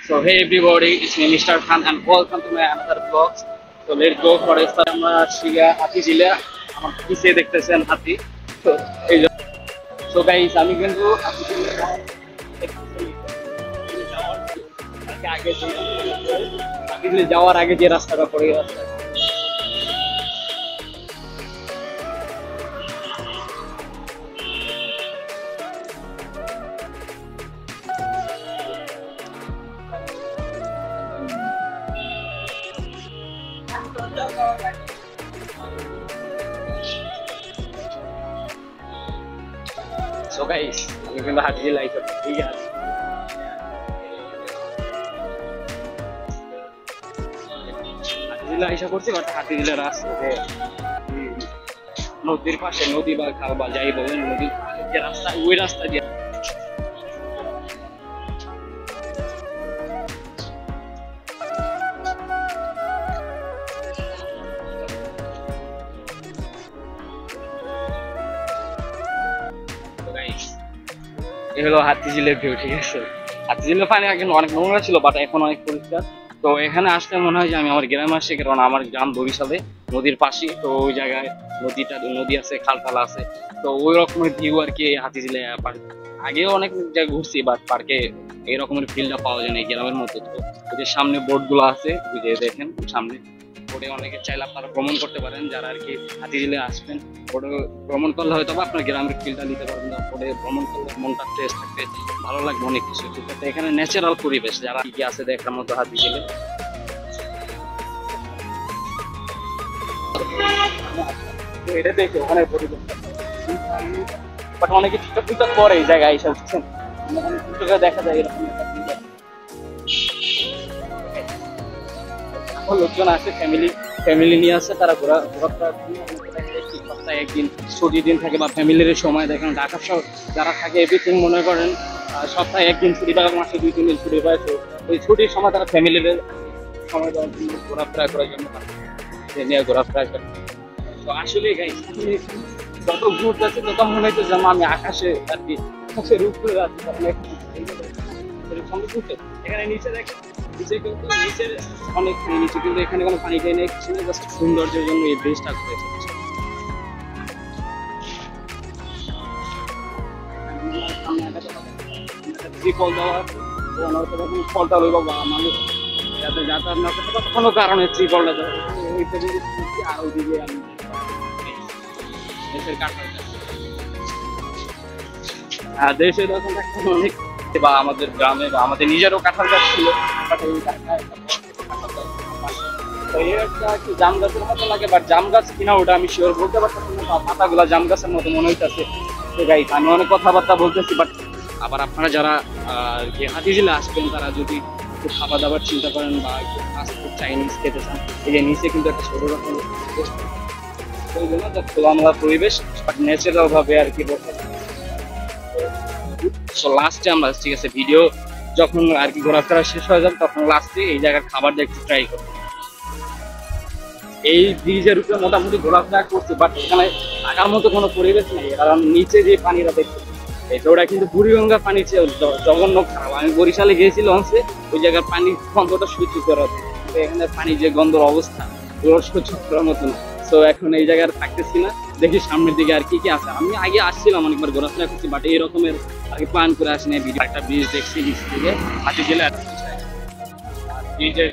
So hey everybody, it's me Mr. Khan and welcome to my another vlog. So let's go for a start. আমরা শিয়া হাতি জিলা আমার পিছে দেখতেছেন হাতি। তো এই সো গাইস আমি কিন্তু হাতি জিলা যাওয়ার আগে যে রাস্তাটা পড়ে গেছে So guys, আমি কিন্তু হাতি জিলা আইসা ঠিক আছে হাতি জিলা আইসা করছি বাট হাতি জিলা রাস্তাতে নদীর পাশে নদী বা খাল বা যাই বলেন নদীর যে রাস্তা ওই রাস্তা দিয়ে এই হলো হাতিঝিলের ভিউ। ঠিক আছে, হাতিঝিলের পানি আগে অনেক নোংরা ছিল বাট এখন অনেক পরিষ্কার। তো এখানে আসলে মনে হয় যে আমি আমার গ্রামে আসি, কারণ আমার গ্রাম বরিশালে নদীর পাশে। তো ওই জায়গায় নদী আছে, খাল টাল আছে। তো ওই রকমের ভিউ আর কি হাতিঝিলে। আগেও অনেক জায়গায় ঘুরছি বাট পার্কে এই রকমের ফিলটা পাওয়া যায় না গ্রামের মতো। তো ওই যে সামনে বোট গুলো আছে, ওই যে দেখেন সামনে বোটে অনেকে চাইলে আপনারা ভ্রমণ করতে পারেন, যারা আর কি হাতিঝিলে আসবেন। বোটে ভ্রমণ করলে হয়তো আপনার গ্রামের ফিলটা নিতে পারবেন না। বোটে ভ্রমণ করলে মনটা ফ্রেশ থাকবে, ভালো লাগবে অনেক কিছু। ঠিক আছে, এখানে ন্যাচারাল পরিবেশ যারা কি আছে দেখার মতো হাতিঝিলে। এটা দেখে ওখানে বাট অনেকে টিকটক করে এই জায়গায় এসে বুঝছেন, দেখা যায় এরকম লোকজন আছে, ফ্যামিলি নিয়ে আসে, তারা সপ্তাহে একদিন ছুটির দিন থাকে বা ফ্যামিলির সময় দেখেন। ঢাকা শহর যারা থাকে এভরিথিং মনে করেন সপ্তাহে একদিন ছুটি পায়, মাসে 2-3 দিন ছুটি পায়। তো ওই ছুটির সময় তারা ফ্যামিলির সময় দেওয়ার জন্য ঘোরাফেরা করার জন্য নিয়ে ঘোরাফেরা করে। তো আসলে যত ঘুরতে আছে তত মনে হচ্ছে যেন আমি আকাশে আর কি আকাশের উপরে আছি। এখানে নিচে দেখেন, নিচে কিন্তু নিচের অনেক নিচে কিন্তু এখানে কোনো পানি টাই নেই, কিছু নেই, জাস্ট সৌন্দর্যের জন্য এই ব্রিজটা করেছে। ত্রিপল দেওয়া ফলটা লইব বা মানুষ যাতে যাতায়াত না করতে পারে কোনো কারণে ত্রিপলটা দেওয়া। ওইটা যদি আর ওইদিকে আমি দেশের কাঁঠাল দেশের এরকম অনেক বা আমাদের গ্রামে বা আমাদের নিজেরও কাঁঠাল গাছ ছিল। জাম গাছের মতো লাগে বাট জাম গাছ কিনা ওটা আমি শিওর বলতে পারতেছি না। পাতাগুলা জাম গাছের মতো মনে হইতেছে। তো গাইস আমি অনেক কথাবার্তা বলতেছি বাট আবার আপনারা যারা হাতিঝিলে আসবেন তারা যদি একটু খাবার দাবার চিন্তা করেন বা একটু ফাস্ট ফুড চাইনিজ খেতে চান, এই যে নিচে কিন্তু একটা ছোট রকম খোলামেলা পরিবেশ বাট ন্যাচারাল ভাবে আর কি বলতে। সো লাস্টে আমরা ঠিক আছে ভিডিও যখন আর কি ঘোরাফেরা শেষ হয়ে যাবে তখন লাস্টে এই জায়গার খাবার দিয়ে একটু ট্রাই করবো। এই ব্রিজের উপরে মোটামুটি ঘোরাফেরা করছি বাট এখানে থাকার মতো কোনো পরিবেশ নেই, কারণ নিচে যে পানিটা দেখছি ওটা কিন্তু বুড়িগঙ্গা পানি জঘন্য খারাপ। আমি বরিশালে গিয়েছি লঞ্চে, ওই জায়গার পানি গন্ধটা সহ্য করা, এখানে পানি যে গন্ধর অবস্থা ওগুলো সহ্য করার মতো না। তো এখন এই জায়গায় থাকতেছি না, দেখি সামনের দিকে আর কি কি আছে। আমি আগে আসছিলাম অনেকবার ঘোরাফেরা করছি বাট এই রকমের আর কি প্ল্যান করে আসিনি। একটা ব্রিজ দেখছি নিচ থেকে হাতিঝিলে ব্রিজের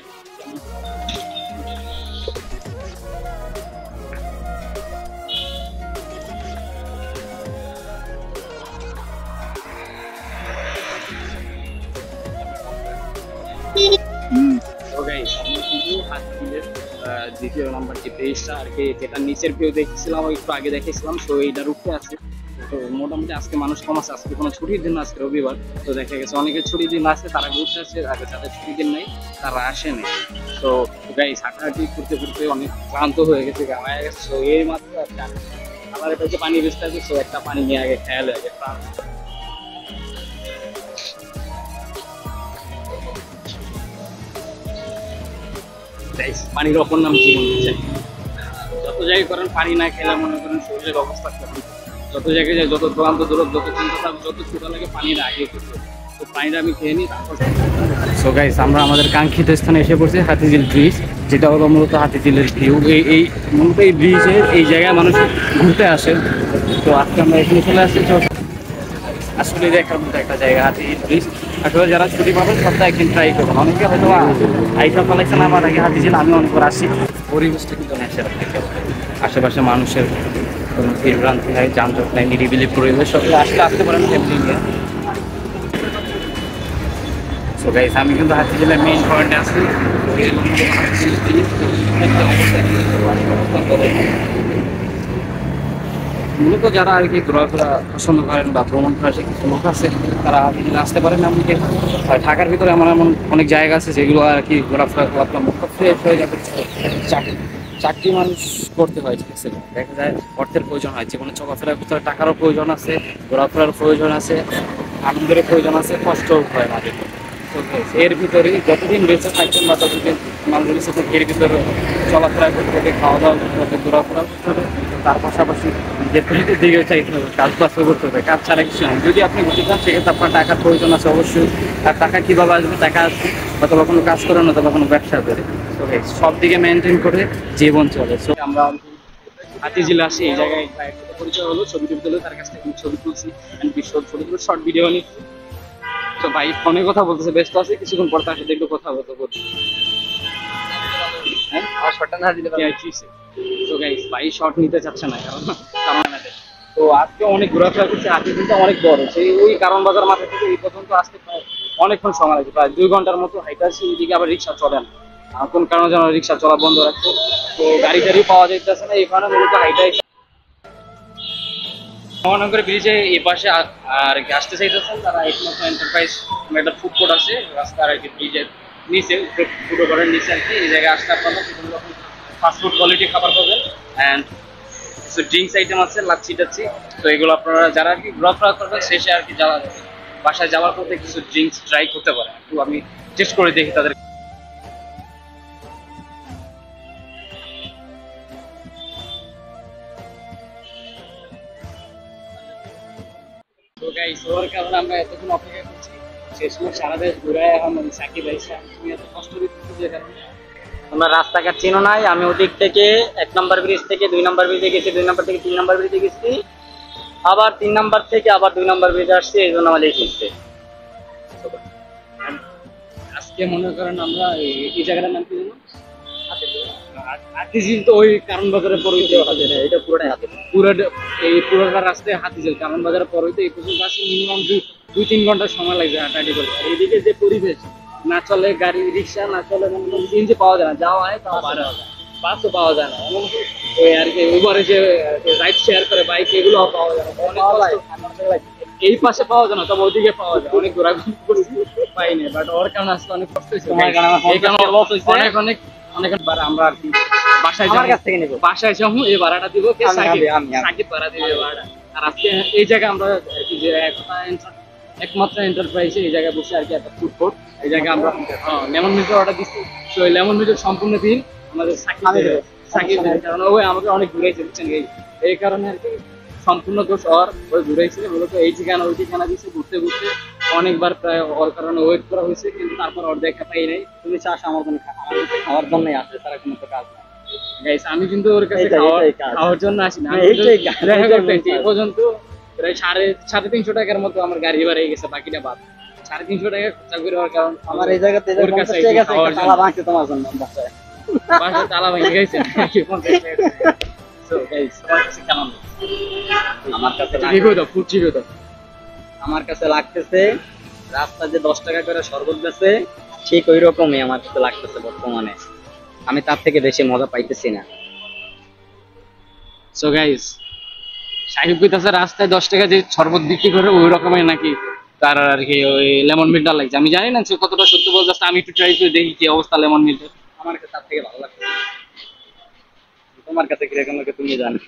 দ্বিতীয় নাম্বার যে পেজটা আর কি যেটা নিচের ভিউ দেখছিলাম একটু আগে দেখেছিলাম, তো এইটার উপরে আছে। তো মোটামুটি আজকে মানুষ কম আছে, আজকে কোনো ছুটির দিন, আজকে রবিবার। তো দেখা গেছে অনেকের ছুটির দিন আছে, তারা ঘুরতে আসছে, আর যাদের ছুটির দিন নাই তারা আসেনি। তো গাইস হাঁটাহাঁটি করতে করতে অনেক ক্লান্ত হয়ে গেছে, গায়ে গেছে। তো এই মাত্র আমার কাছে পানি বেচতে আছে, তো একটা পানি নিয়ে আগে খেয়াল হয়ে গেছে। পানির অপর নাম জীবন। যত জায়গায় করেন পানি না খেলে মনে করেন শরীরের অবস্থা খারাপ। যত জায়গায় যায়, যত ক্লান্ত দূর, যত চিন্তা থাকবে, যত ছোটা লাগে পানির আগে খেতে। তো পানিটা আমি খেয়ে নিই, তারপর সো গাইস আমরা আমাদের কাঙ্ক্ষিত স্থানে এসে পড়ছি, হাতিঝিল ব্রিজ, যেটা হলো মূলত হাতিঝিলের ভিউ। এই মূলত এই ব্রিজে এই জায়গায় মানুষ ঘুরতে আসে। তো আজকে আমরা এখানে চলে আসছি। তো আসলে দেখার মতো একটা জায়গা হাতিঝিল ব্রিজ। আসলে যারা ছুটি পাবেন সপ্তাহে একদিন ট্রাই করবেন। অনেকে হয়তো আইসা কালেকশন আমার আগে হাতিঝিল, আমি অনেকবার আসি। পরিবেশটা কিন্তু ন্যাচারাল থাকে, আশেপাশে মানুষের কোনো বিভ্রান্তি নাই, যানজট নাই, নিরিবিলি পরিবেশ। সবাই আসতে পারেন ফ্যামিলি নিয়ে। সো গাইস আমি কিন্তু হাতিঝিলের মেইন পয়েন্টে আছি। মূলত যারা আর কি ঘোরাফেরা পছন্দ করেন বা ভ্রমণ করার যে কিছু লোক আছে, তারা হাতিঝিলে আসতে পারেন। এমনকি ঢাকার ভিতরে আমার এমন অনেক জায়গা আছে যেগুলো আর কি ঘোরাফেরা করলাম, ফ্রেশ হয়ে যাবে। চাকরি মানুষ করতে হয়, ঠিক আছে, দেখা যায় অর্থের প্রয়োজন হয়, জীবনে চলাফেরার ভিতরে টাকারও প্রয়োজন আছে, ঘোরাফেরার প্রয়োজন আছে, আনন্দের প্রয়োজন আছে, কষ্টও হয় মাঝে। এর ভিতরে যতদিন বেঁচে থাকবেন বা ততদিন মানুষ বেঁচে থাকে, এর ভিতরে চলাফেরা করতে হবে, খাওয়া দাওয়া করতে হবে, ঘোরাফেরা করতে হবে। তার পাশাপাশি যে প্রকৃতির দিকে চাইতে হবে, কাজবাজও করতে হবে। কাজ ছাড়া কিছু নয়। যদি আপনি ঘুরতে চান সেক্ষেত্রে আপনার টাকার প্রয়োজন আছে অবশ্যই। আর টাকা কীভাবে আসবে? টাকা আসবে অথবা কোনো কাজ করেন অথবা কোনো ব্যবসা করে। তো সব দিকে মেনটেন করে জীবন চলে। সো আমরা হাতিঝিলে আসি, এই জায়গায় পরিচয় হলো, ছবি তুলতে হলো, তার কাছ থেকে ছবি তুলছি, ছবি তুলে শর্ট ভিডিও বানিয়ে। তো ভাই ফোনে কথা বলতেছে, ব্যস্ত আছে, কিছুক্ষণ পর তার সাথে একটু কথা বলতে বলছি। হ্যাঁ আর শর্টটা না দিলে তো গাইস ভাই শর্ট নিতে চাচ্ছে না, কারণ তো আজকে অনেক ঘোরাফেরা করছে। আজকে কিন্তু অনেক বড়, সেই ওই কারণ বাজার মাথা থেকে এই পর্যন্ত আসতে প্রায় অনেকক্ষণ সময় লাগে, প্রায় 2 ঘন্টার মতো হাইটে আসি। এদিকে আবার রিক্সা চলে না, কোন কারণে যেন রিক্সা চলা বন্ধ রাখছে। তো গাড়ি টাড়ি পাওয়া যাইতেছে না, এখানে মূলত হাইটে মহানগর ব্রিজে এই পাশে আর কি আসতে চাইতেছেন তারা একমাত্র এন্টারপ্রাইজ একটা ফুড কোর্ট আছে রাস্তার আর কি ব্রিজের নিচে, ফুড ওভারের নিচে আর কি। এই জায়গায় আসতে আপনারা বিভিন্ন রকম ফাস্টফুড কোয়ালিটি খাবার পাবেন, অ্যান্ড কিছু ড্রিঙ্কস আইটেম আছে, লাচ্ছি টাচ্ছি। তো এগুলো আপনারা যারা আর কি ঘোরাফেরা করবেন শেষে আর কি যাওয়া বাসায় যাওয়ার পথে কিছু ড্রিঙ্কস ট্রাই করতে পারেন। একটু আমি টেস্ট করে দেখি তাদের। তো গাইস ওর কারণে আমরা এতক্ষণ অপেক্ষা করছি, শেষমেশ সারা দেশ ঘুরায় এখন সাকিব আইসা। তুমি এত কষ্ট দিচ্ছি যে কারণে আমরা রাস্তাঘাট চিনো নাই। আমি ওদিক থেকে 1 নম্বর ব্রিজ থেকে 2 নম্বর ব্রিজে গেছি, 2 নম্বর থেকে 3 নম্বর ব্রিজে গেছি, আবার 3 নম্বর থেকে আবার 2 নম্বর ব্রিজে আসছি। এই জন্য আমার লেট হচ্ছে। আজকে মনে করেন আমরা এই জায়গাটার নাম কি জানো? হাতিঝিল। তো ওই কারণ বাজারে পরিচিত এটা পুরোটাই হাতে। এই পুরোটা রাস্তায় হাতিঝিল কারণ বাজারে পরিচিত। এই পর্যন্ত আসলে মিনিমাম 2-3 ঘন্টা সময় লাগবে হাঁটাহাঁটি করে। আর এদিকে যে পরিবেশ, না চলে গাড়ি রিক্সা, না চলে সিএনজি পাওয়া যায় না, যাওয়া হয় তাও ভাড়া হয়, বাসও পাওয়া যায় না। ওই আর কি উবারে যে রাইড শেয়ার করে বাইক, এগুলো পাওয়া যায় না, অনেক কষ্ট। এই পাশে পাওয়া যায় না, তবে ওদিকে পাওয়া যায়। অনেক ঘোরাঘুরি করছি, পাইনি, বাট ওর কারণে আসলে অনেক কষ্ট হয়েছে। অনেক অনেক অনেক বার আমরা আর কি বাসায় আমার কাছ থেকে নেব, বাসায় যাবো, এই ভাড়াটা দিব কে? সাকিব ভাড়া দিবে ভাড়া। আর আজকে এই জায়গায় আমরা আর কি যে একমাত্র এন্টারপ্রাইজে এই জায়গায় বসে আর কি একটা ফুড কোর্ট। এই জায়গায় আমরা লেমন মিল্কের অর্ডার দিচ্ছি। তো এই লেমন মিল্কের সম্পূর্ণ দিন আমাদের সাকিব, কারণ ওই আমাকে অনেক ঘুরাইছে, বুঝছেন? এই কারণে আর কি সম্পূর্ণ দোষ ওই ঘুরাইছে। মূলত এই ঠিকানা ওই ঠিকানা দিচ্ছে, ঘুরতে ঘুরতে অনেকবার প্রায় ওর কারণে ওয়েট করা হয়েছে, কিন্তু তারপর ওর দেখা পাই নাই। তুমি চাস আমার জন্য খাওয়ার জন্যই আসে, তারা কোনো তো কাজ না। গাইস আমি কিন্তু ওর কাছে খাওয়ার জন্য আসি না, দেখা করতে এই পর্যন্ত প্রায় 350 টাকার মতো আমার গাড়ি ভাড়া হয়ে গেছে, বাকিটা বাদ। 350 টাকা খরচা করে হওয়ার কারণ আমার এই জায়গাতে ওর কাছে তালা ভাঙছে তোমার জন্য, বাসায় তালা ভেঙে গেছে। আমার কাছে লাগতেছে রাস্তা যে 10 টাকা করে শরবত বেচে, ঠিক ওই রকমই আমার কাছে লাগতেছে বর্তমানে। আমি তার থেকে বেশি মজা পাইতেছি না। সো গাইস সাকিব কইতাছে রাস্তায় 10 টাকা যে শরবত বিক্রি করে ওই রকমের নাকি তার আর কি ওই লেমন মিল্কটা লাগছে। আমি জানি না সে কতটা সত্যি বলতেছে, আমি একটু ট্রাই করে দেখি কি অবস্থা লেমন মিল্কের। আমার কাছে তার থেকে ভালো লাগছে। তোমার কাছে কিরকম লাগে তুমি জানো।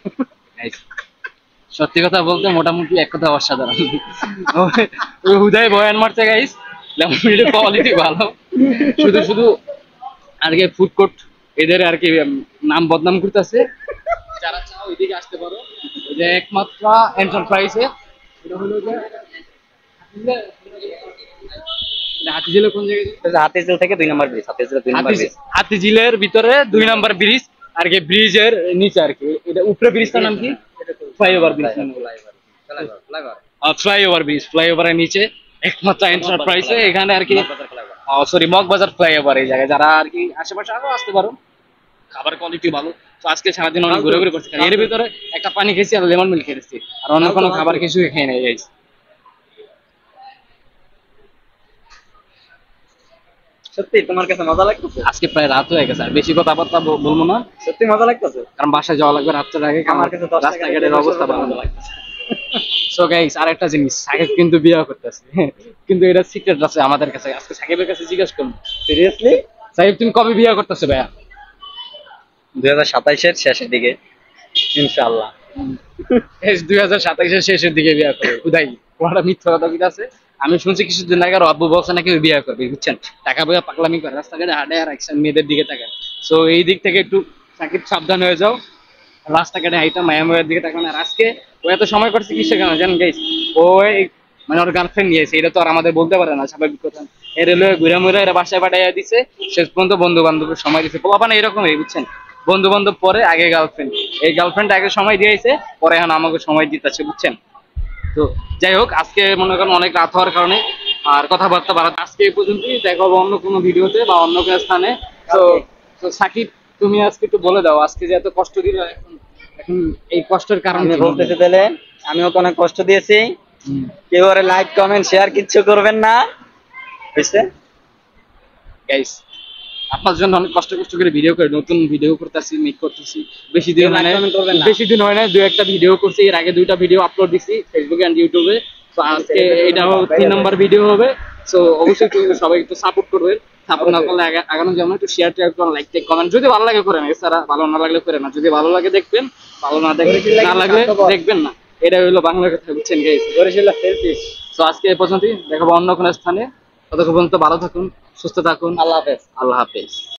সত্যি কথা বলতে মোটামুটি এক কথা অসাধারণ। ওই হুদাই বয়ান মারছে গাইস, লেমন মিল্কের কোয়ালিটি ভালো। শুধু শুধু আর কি ফুড কোর্ট এদের আর কি নাম বদনাম করতেছে। যারা চাও এদিকে আসতে পারো, ওই যে একমাত্র এন্টারপ্রাইজে। এটা হলো যে হাতিঝিলে কোন জায়গায়? হাতিঝিল থেকে 2 নম্বর ব্রিজ, হাতিঝিল 2 নম্বর ব্রিজ। হাতিঝিলের ভিতরে 2 নাম্বার ব্রিজ আর কি, ব্রিজের নিচে আর কি। এটা উপরে ব্রিজটার নাম কি? Flyover bridge. ফ্লাইওভার ব্রিজ, ফ্লাইওভারের নিচে একমাত্র এন্টারপ্রাইজে এখানে আর কি। Sorry, Moghbazar flyover. এই জায়গায় যারা আর কি আশেপাশে আরো আসতে পারো, খাবার কোয়ালিটি ভালো। তো আজকে সারাদিন অনেক ঘুরে ঘুরে করছি, এর ভিতরে একটা পানি খেয়েছি আর লেমন মিল্ক খেয়েছি, আর অন্য কোনো খাবার কিছু খেয়ে নেই যাইছি। সত্যি তোমার কাছে মজা লাগতেছে? আজকে প্রায় রাত হয়ে গেছে, আর বেশি কথাবার্তা বলবো না, সত্যি মজা লাগতেছে? কারণ বাসায় যাওয়া লাগবে রাত্রের আগে। আমার কাছে 10 টাকা রাস্তাঘাটের অবস্থা ভালো মজা না। লাগতেছে। সো গাইস, আরেকটা জিনিস, সাকিব কিন্তু বিয়ে করতেছে, কিন্তু এটা সিক্রেট আছে আমাদের কাছে। আজকে সাকিবের কাছে জিজ্ঞেস করবো, সিরিয়াসলি? সাকিব তুমি কবে বিয়ে করতেছো ভাইয়া? 2027 এর শেষের দিকে ইনশাআল্লাহ। 2027-এর শেষের দিকে বিয়ে করবে? খুদাই ওরা মিথ্যা কথা কি আছে। আমি শুনছি কিছুদিন আগে আর আব্বু বলছে নাকি ওই বিয়ে করবে, বুঝছেন? টাকা পয়সা পাগলামি করে, রাস্তাঘাটে হাঁটে আর একসাথে মেয়েদের দিকে তাকায়। সো এই দিক থেকে একটু সাকিব সাবধান হয়ে যাও, রাস্তাঘাটে হাইটা মায়া মায়ের দিকে তাকানো। আর আজকে ও এত সময় করছে কিসের কারণে জানেন গাইস? ও মানে ওর গার্লফ্রেন্ড নিয়েছে, এটা তো আর আমাদের বলতে পারে না, স্বাভাবিক কথা। এর হলো ঘুরে মুড়ে এরা বাসায় পাঠাইয়া দিছে, শেষ পর্যন্ত বন্ধু বান্ধবের সময় দিছে। পোলাপানে এরকমই, বুঝছেন? বন্ধু বান্ধব পরে, আগে গার্লফ্রেন্ড। এই গার্লফ্রেন্ড আগে সময় দিয়েছে, পরে এখন আমাকে সময় দিতেছে, বুঝছেন? তো যাই হোক, আজকে মনে করেন অনেক রাত হওয়ার কারণে আর কথাবার্তা বাড়াতে, আজকে এই পর্যন্তই। দেখা হবে অন্য কোনো ভিডিওতে বা অন্য কোনো স্থানে। তো তো সাকিব, তুমি আজকে একটু বলে দাও, আজকে যে এত কষ্ট দিল, এখন এখন এই কষ্টের কারণ আমি কি? বলতেছি তাহলে, আমিও তো অনেক কষ্ট দিয়েছি। কেউ আরে লাইক কমেন্ট শেয়ার কিচ্ছু করবেন না, বুঝছে? গাইস, আপনার জন্য অনেক কষ্ট করে ভিডিও করে, নতুন ভিডিও করতেছি, মেক করতেছি। বেশি দিন হয় না, বেশি দিন হয় না, 2-1টা ভিডিও করছি। এর আগে 2টা ভিডিও আপলোড দিছি ফেসবুকে এন্ড ইউটিউবে। তো আজকে এটাও 3 নম্বর ভিডিও হবে। সো অবশ্যই একটু সবাই একটু সাপোর্ট করবেন। সাপোর্ট না করলে আগানো যাবে না। একটু শেয়ার টেয়ার করুন, লাইক টেক কমেন্ট, যদি ভালো লাগে করেন, এছাড়া ভালো না লাগলে করেন না। যদি ভালো লাগে দেখবেন, ভালো না লাগলে দেখবেন না। এটা হলো বাংলা কথা, বুঝছেন গাইস? বরিশাল সেলফিশ। তো আজকে এই পর্যন্তই, দেখাবো অন্য কোনো স্থানে। ততক্ষণ পর্যন্ত ভালো থাকুন, সুস্থ থাকুন। আল্লাহ হাফেজ। আল্লাহ হাফেজ।